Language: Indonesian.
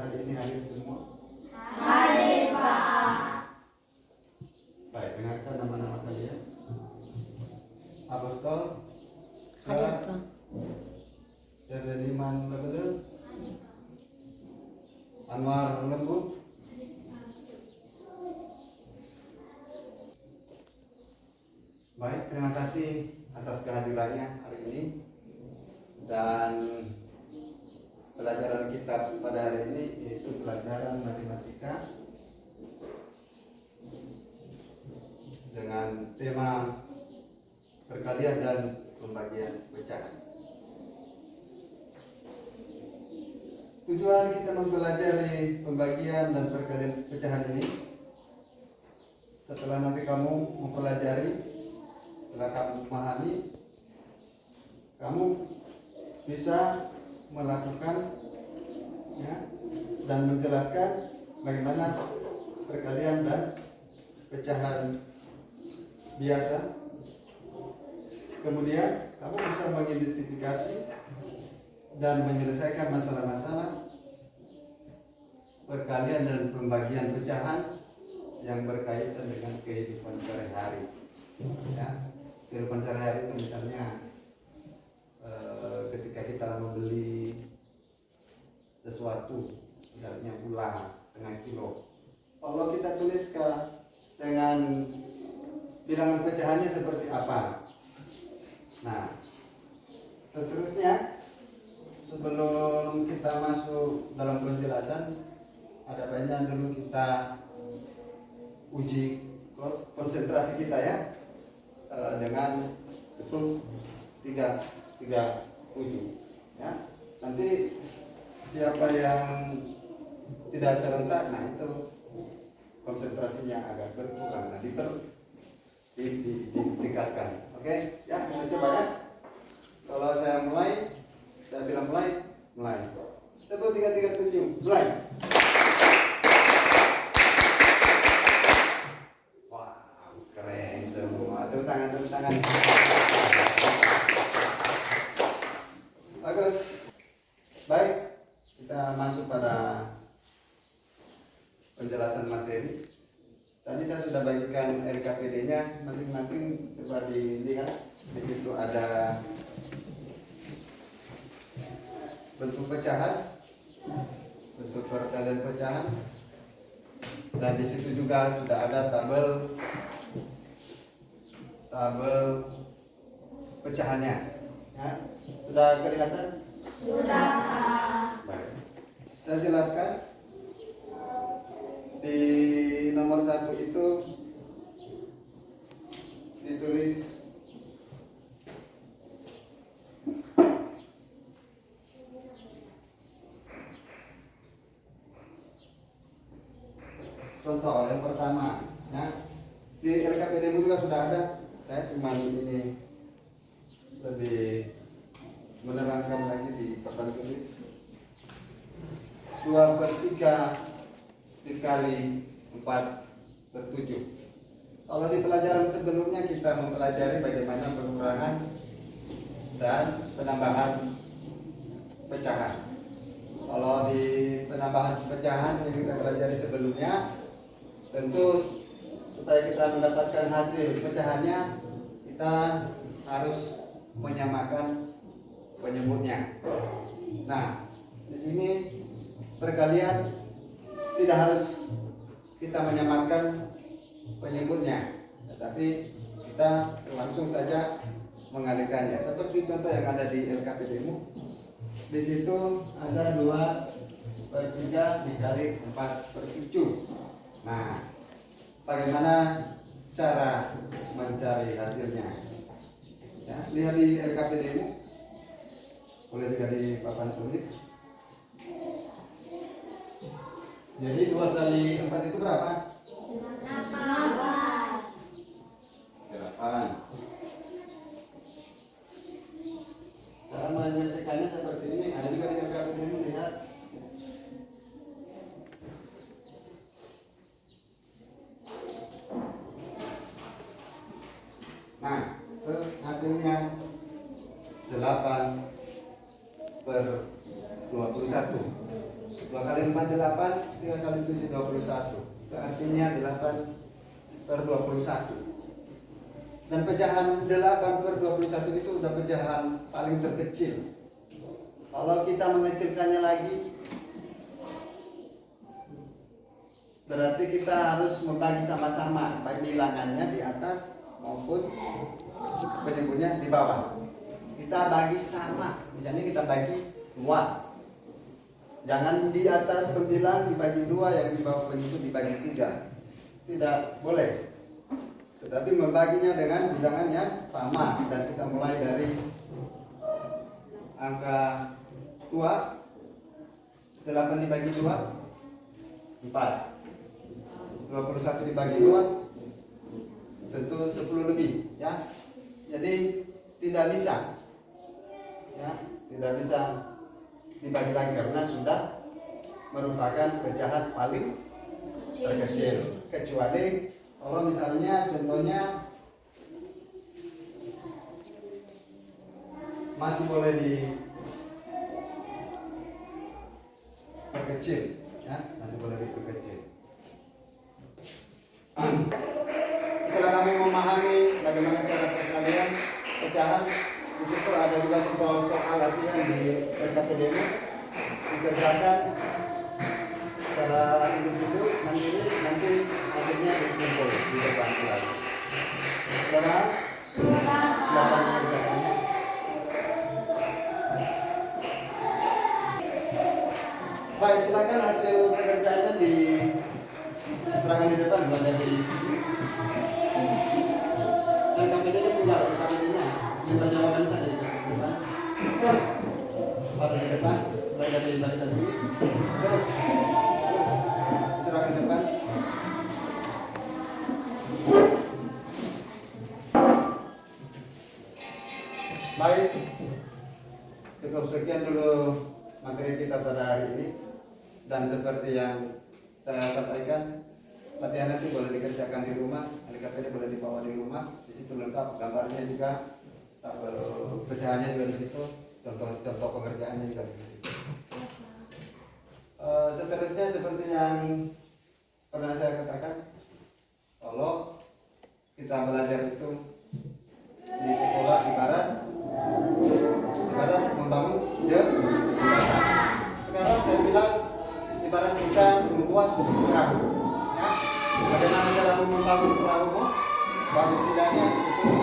hari ini hadir semua? Hadir, Pak. Baik, dengarkan nama-nama kalian. Apostol Hadir, Pak. Jardeliman Lebedel, Anwar Lembu. Baik, terima kasih atas kehadirannya hari ini. Dan pelajaran kita pada hari ini yaitu pelajaran matematika dengan tema perkalian dan pembagian pecahan. Tujuan kita mempelajari pembagian dan perkalian pecahan ini, setelah nanti kamu mempelajari, setelah kamu memahami, kamu bisa melakukan ya, dan menjelaskan bagaimana perkalian dan pecahan biasa. Kemudian kamu bisa mengidentifikasi dan menyelesaikan masalah-masalah perkalian dan pembagian pecahan yang berkaitan dengan kehidupan sehari-hari. Ya, kehidupan sehari-hari itu misalnya ketika kita membeli sesuatu, misalnya gula setengah kilo, kalau kita tuliskan dengan bilangan pecahannya seperti apa. Nah, seterusnya sebelum kita masuk dalam penjelasan, ada baiknya dulu kita uji konsentrasi kita ya, dengan hitung 37 ya. Nanti siapa yang tidak serentak, nah itu konsentrasinya agak berkurang, nah ditingkatkan. Oke ya, kita coba ya. Kalau saya mulai, saya bilang mulai. Tepuk 337, mulai. Wow, keren semua. Tepuk tangan. Bagus. Baik, kita masuk pada penjelasan materi. Tadi saya sudah bagikan RKPD-nya masing-masing, coba dilihat. Di situ ada bentuk pecahan, bentuk perkalian pecahan, dan di situ juga sudah ada tabel pecahannya. Ya, sudah kelihatan? Sudah. Baik. Saya jelaskan. Di nomor 1 itu ditulis contoh yang pertama ya. Di LKPD juga sudah ada, saya cuma ini lebih menerangkan lagi di papan tulis. 2/3 dikali 4/7. Kalau di pelajaran sebelumnya kita mempelajari bagaimana pengurangan dan penambahan pecahan. Kalau di penambahan pecahan yang kita pelajari sebelumnya, tentu supaya kita mendapatkan hasil pecahannya, kita harus menyamakan penyebutnya. Nah, di sini perkalian tidak harus kita menyamakan penyebutnya, tetapi kita langsung saja mengalihkannya. Seperti contoh yang ada di LKPD-mu, di situ ada 2/3 dikali 4/7. Nah, bagaimana cara mencari hasilnya? Ya, lihat di LKPD-mu, boleh juga di papan tulis. Jadi 2 kali 4 itu berapa? 8. Cara menyelesaikannya seperti ini. Ada juga di LKPD-mu, lihat. Nah, hasilnya 8/21. 2 kali 4 8, 3 kali 7 21. Itu artinya 8/21. Dan pecahan 8/21 itu udah pecahan paling terkecil. Kalau kita mengecilkannya lagi, berarti kita harus membagi sama-sama, baik bilangannya di atas maupun penyebutnya di bawah. Kita bagi sama, misalnya kita bagi 2. Jangan di atas pembilang dibagi 2, yang di bawah penyebut dibagi 3. Tidak boleh. Tetapi membaginya dengan bilangan yang sama. Dan kita mulai dari angka tua. 8 dibagi 2, 4. 21 dibagi 2, tentu 10 lebih, ya. Jadi tidak bisa, ya, tidak bisa dibagi lagi karena sudah merupakan pecahan paling terkecil. Kecuali kalau misalnya contohnya masih boleh diperkecil, ya, masih boleh diperkecil. Setelah kami memahami bagaimana cara perkalian pecahan, di situ ada juga contoh soal latihan di RKPDM dikerjakan secara individu, nanti hasilnya dikumpul di depan kelas. Saudara, silakan mengerjakannya. Baik, silakan hasil pekerjaannya diserahkan di depan, bukan dari dan KPD-nya tinggal KPD-nya minta jawaban saja di depan. Pada di depan, mulai dari barisan ini, terus diserahkan di depan. Baik, cukup sekian dulu materi kita pada hari ini. Dan seperti yang saya sampaikan, latihan nanti boleh dikerjakan di rumah, LKPD boleh dibawa di rumah. Di situ lengkap gambarnya juga, tabel pecahannya juga di situ, contoh pengerjaannya juga di situ. Seterusnya seperti yang pernah saya katakan, kalau kita belajar itu di sekolah ibarat membangun jembatan. Sekarang saya bilang ibarat kita membuat perahu. Ya, bagaimana cara membangun perahu? Bagus tidaknya itu